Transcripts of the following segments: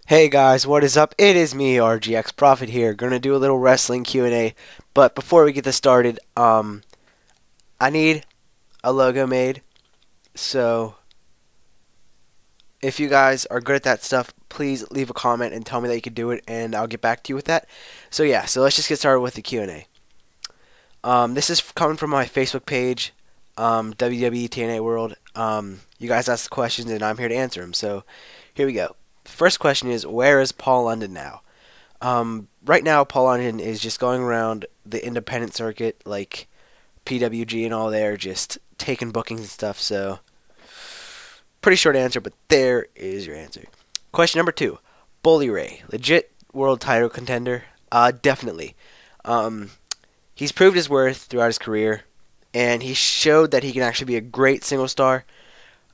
Hey guys, what is up? It is me, RGX Prophet here. Gonna do a little wrestling Q&A. But before we get this started, I need a logo made. So if you guys are good at that stuff, please leave a comment and tell me that you can do it, and I'll get back to you with that. So yeah, so let's just get started with the Q&A. This is coming from my Facebook page, WWE TNA World. You guys ask the questions, and I'm here to answer them. So here we go. First question is, where is Paul London now? Right now, Paul London is just going around the independent circuit, like PWG and all there, just taking bookings and stuff. So, pretty short answer, but there is your answer. Question number 2. Bully Ray, legit world title contender? Definitely. He's proved his worth throughout his career, and he showed that he can actually be a great single star.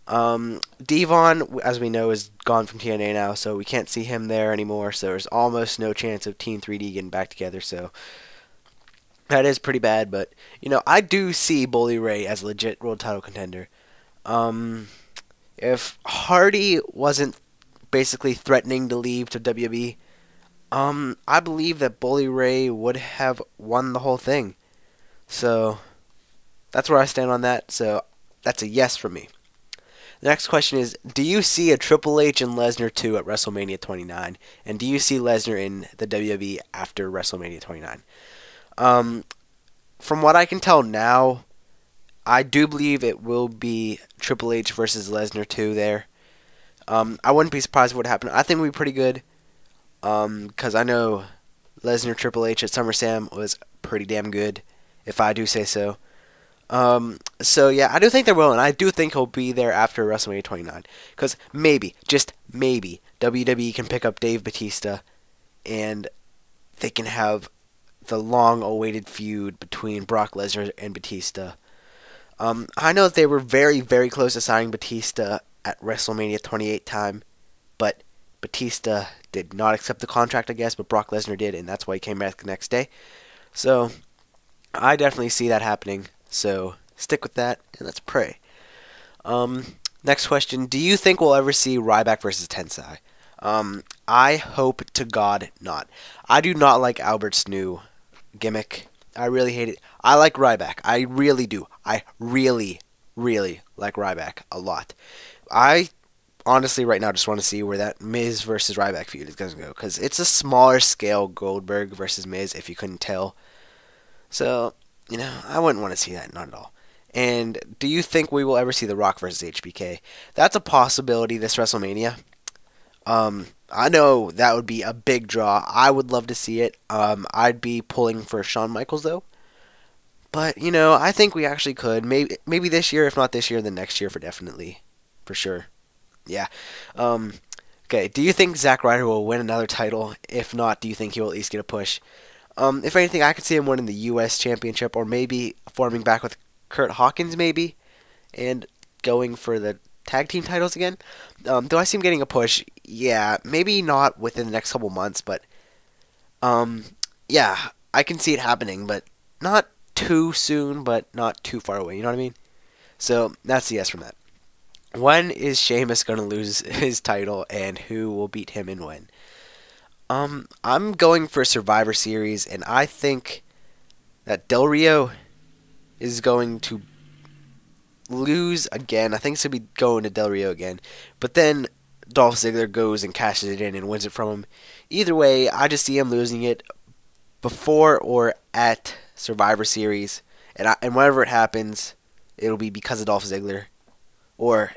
Devon, as we know, is gone from TNA now, so we can't see him there anymore, so there's almost no chance of Team 3D getting back together, so that is pretty bad, but, I do see Bully Ray as a legit world title contender. If Hardy wasn't basically threatening to leave to WWE, I believe that Bully Ray would have won the whole thing. So, that's where I stand on that, so that's a yes from me. The next question is, do you see a Triple H and Lesnar 2 at WrestleMania 29? And do you see Lesnar in the WWE after WrestleMania 29? From what I can tell now, I do believe it will be Triple H versus Lesnar 2 there. I wouldn't be surprised if it would happen. I think it would be pretty good. Because I know Lesnar Triple H at SummerSlam was pretty damn good, if I do say so. So yeah, I do think they will, and I do think he'll be there after WrestleMania 29. Because maybe, just maybe, WWE can pick up Dave Batista, and they can have the long-awaited feud between Brock Lesnar and Batista. I know that they were very, very close to signing Batista at WrestleMania 28 time, but Batista did not accept the contract, I guess, but Brock Lesnar did, and that's why he came back the next day. So, I definitely see that happening. So, stick with that, and let's pray. Next question. Do you think we'll ever see Ryback versus Tensai? I hope to God not. I do not like Albert's new gimmick. I really hate it. I like Ryback. I really do. I really, really like Ryback a lot. I honestly right now just want to see where that Miz versus Ryback feud is going to go, because it's a smaller scale Goldberg versus Miz, if you couldn't tell. So, I wouldn't want to see that, not at all. And do you think we will ever see The Rock versus HBK? That's a possibility this WrestleMania. I know that would be a big draw. I would love to see it. I'd be pulling for Shawn Michaels, though. But, I think we actually could. Maybe this year, if not this year, then next year for sure. Yeah. Okay, do you think Zack Ryder will win another title? If not, do you think he will at least get a push? If anything, I could see him winning the U.S. Championship, or maybe forming back with Kurt Hawkins, maybe, and going for the tag team titles again. Do I see him getting a push? Yeah, maybe not within the next couple months, but yeah, I can see it happening, but not too soon, but not too far away. You know what I mean? So that's the yes from that. When is Sheamus going to lose his title, and who will beat him and when? I'm going for Survivor Series, and I think that Del Rio is going to lose again. I think it's going to be going to Del Rio again. But then Dolph Ziggler goes and cashes it in and wins it from him. Either way, I just see him losing it before or at Survivor Series. And whenever it happens, it'll be because of Dolph Ziggler. Or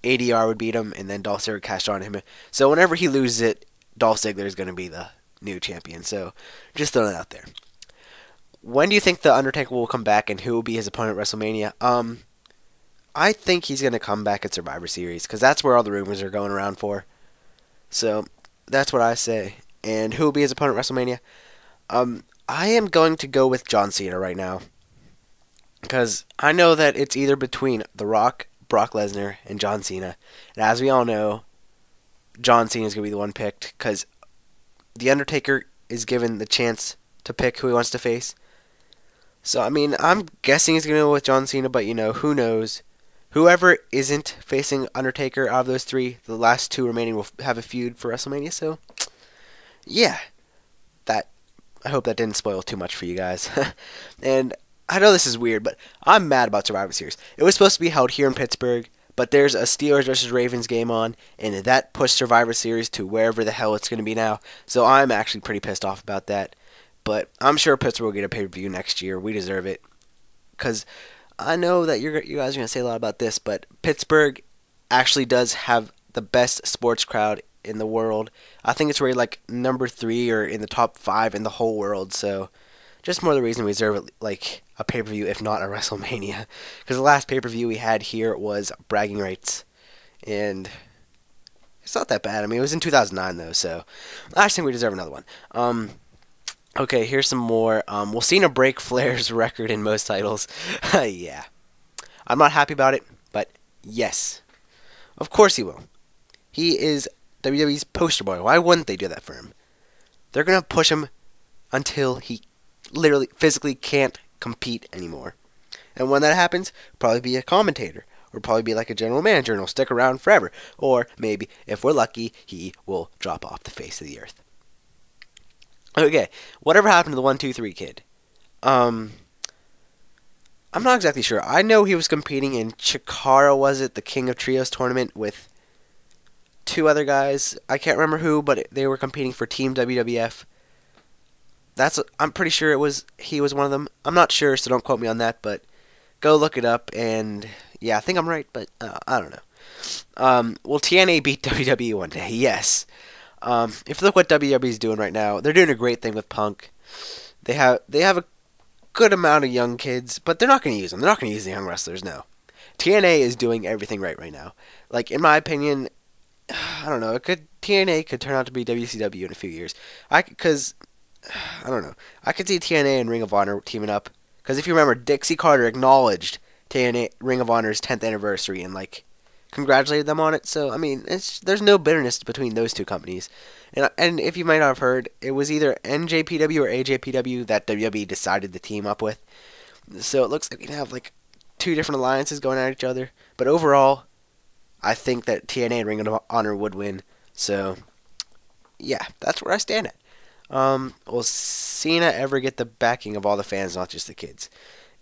ADR would beat him, and then Dolph Ziggler cashed on him. So whenever he loses it, Dolph Ziggler is going to be the new champion. So just throwing it out there. When do you think The Undertaker will come back, and who will be his opponent at WrestleMania? I think he's going to come back at Survivor Series, because that's where all the rumors are going around for. So that's what I say. And who will be his opponent at WrestleMania? I am going to go with John Cena right now, because I know that it's either between The Rock, Brock Lesnar, and John Cena. And as we all know, John Cena is going to be the one picked, because The Undertaker is given the chance to pick who he wants to face. So, I'm guessing he's going to go with John Cena, but, who knows? whoever isn't facing Undertaker out of those three, the last two remaining will have a feud for WrestleMania. So, yeah, that I hope that didn't spoil too much for you guys. And I know this is weird, but I'm mad about Survivor Series. It was supposed to be held here in Pittsburgh, but there's a Steelers versus Ravens game on, and that pushed Survivor Series to wherever the hell it's going to be now. So I'm actually pretty pissed off about that. But I'm sure Pittsburgh will get a pay-per-view next year. We deserve it. Because I know that you guys are going to say a lot about this, but Pittsburgh actually does have the best sports crowd in the world. I think it's rated like number 3 or in the top 5 in the whole world. So just more the reason we deserve like a pay-per-view, if not a WrestleMania. Because the last pay-per-view we had here was Bragging Rights. And it's not that bad. I mean, it was in 2009, though. So I just think we deserve another one. Okay, here's some more. We'll Cena break Flair's record in most titles. Yeah. I'm not happy about it, but yes. Of course he will. He is WWE's poster boy. Why wouldn't they do that for him? They're going to push him until he literally, physically can't compete anymore. And when that happens, probably be a commentator. Or probably be like a general manager and he'll stick around forever. Or maybe, if we're lucky, he will drop off the face of the earth. Okay, whatever happened to the 1-2-3 kid? I'm not exactly sure. I know he was competing in Chikara, was it? The King of Trios tournament with 2 other guys. I can't remember who, but they were competing for Team WWF. I'm pretty sure he was one of them. I'm not sure, so don't quote me on that, but go look it up, and yeah, I think I'm right, but I don't know. Will TNA beat WWE one day? Yes. If you look what WWE's doing right now, they're doing a great thing with Punk. They have a good amount of young kids, but they're not going to use them. They're not going to use the young wrestlers, no. TNA is doing everything right now. Like, in my opinion, I don't know, TNA could turn out to be WCW in a few years. I don't know. I could see TNA and Ring of Honor teaming up. Because if you remember, Dixie Carter acknowledged TNA Ring of Honor's 10th anniversary and, like, congratulated them on it. So, I mean, there's no bitterness between those two companies. And if you might not have heard, it was either NJPW or AJPW that WWE decided to team up with. So it looks like we have like 2 different alliances going at each other. But overall, I think that TNA and Ring of Honor would win. So, yeah, that's where I stand at. Will Cena ever get the backing of all the fans, not just the kids?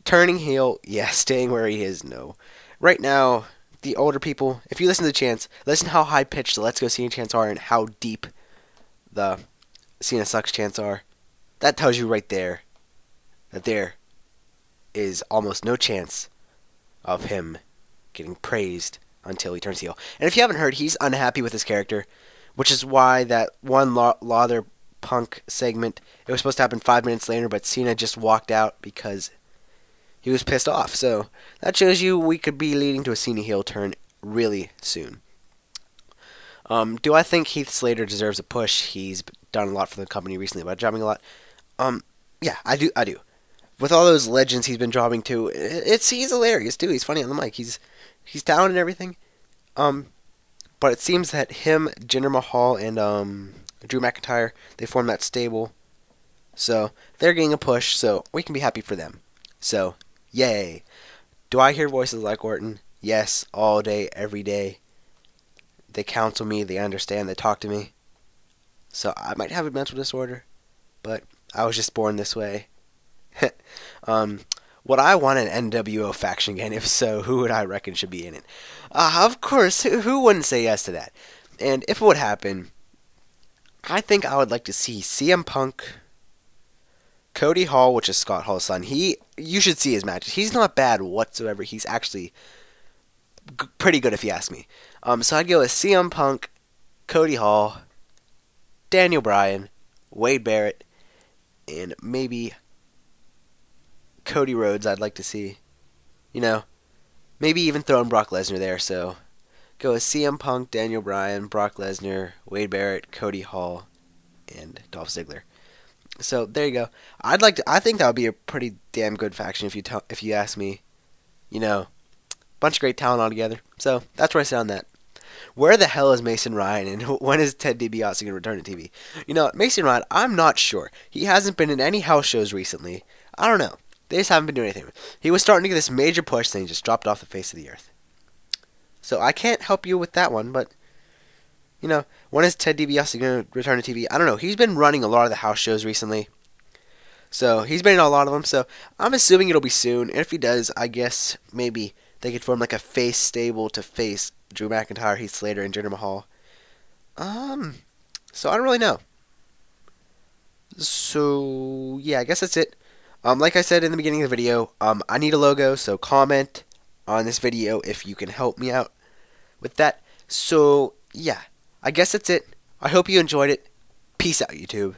Turning heel, yeah. Staying where he is, no. Right now, the older people, if you listen to the chants, listen how high-pitched the Let's Go Cena chants are and how deep the Cena Sucks chants are. That tells you right there that there is almost no chance of him getting praised until he turns heel. And if you haven't heard, he's unhappy with his character, which is why that one Lawler Punk segment, it was supposed to happen 5 minutes later, but Cena just walked out because he was pissed off. So that shows you we could be leading to a Cena heel turn really soon. Do I think Heath Slater deserves a push? He's done a lot for the company recently by jobbing a lot. Yeah, I do. With all those legends he's been jobbing to, he's hilarious too. He's funny on the mic. He's talented and everything. But it seems that him, Jinder Mahal, and Drew McIntyre, they formed that stable. So they're getting a push. So we can be happy for them. So yay! Do I hear voices like Orton? Yes, all day, every day. They counsel me, they understand, they talk to me. So I might have a mental disorder, but I was just born this way. Would I want an NWO faction again? If so, who would I reckon should be in it? Of course, who wouldn't say yes to that? And if it would happen, I think I would like to see CM Punk, Cody Hall, which is Scott Hall's son. You should see his matches. He's not bad whatsoever. He's actually pretty good if you ask me. So I'd go with CM Punk, Cody Hall, Daniel Bryan, Wade Barrett, and maybe Cody Rhodes I'd like to see. You know, maybe even throw in Brock Lesnar there. So go with CM Punk, Daniel Bryan, Brock Lesnar, Wade Barrett, Cody Hall, and Dolph Ziggler. So there you go. I think that would be a pretty damn good faction if you ask me. You know, bunch of great talent all together. So that's where I sit on that. Where the hell is Mason Ryan, and when is Ted DiBiase going to return to TV? You know, Mason Ryan, I'm not sure. He hasn't been in any house shows recently. I don't know. They just haven't been doing anything. He was starting to get this major push, then he just dropped off the face of the earth. So I can't help you with that one, but when is Ted DiBiase going to return to TV? I don't know. He's been running a lot of the house shows recently. So he's been in a lot of them. So I'm assuming it'll be soon. And if he does, I guess maybe they could form like a face stable to face Drew McIntyre, Heath Slater, and Jinder Mahal. So I don't really know. So yeah, I guess that's it. Like I said in the beginning of the video, I need a logo. So comment on this video if you can help me out with that. So yeah, I guess that's it. I hope you enjoyed it. Peace out, YouTube.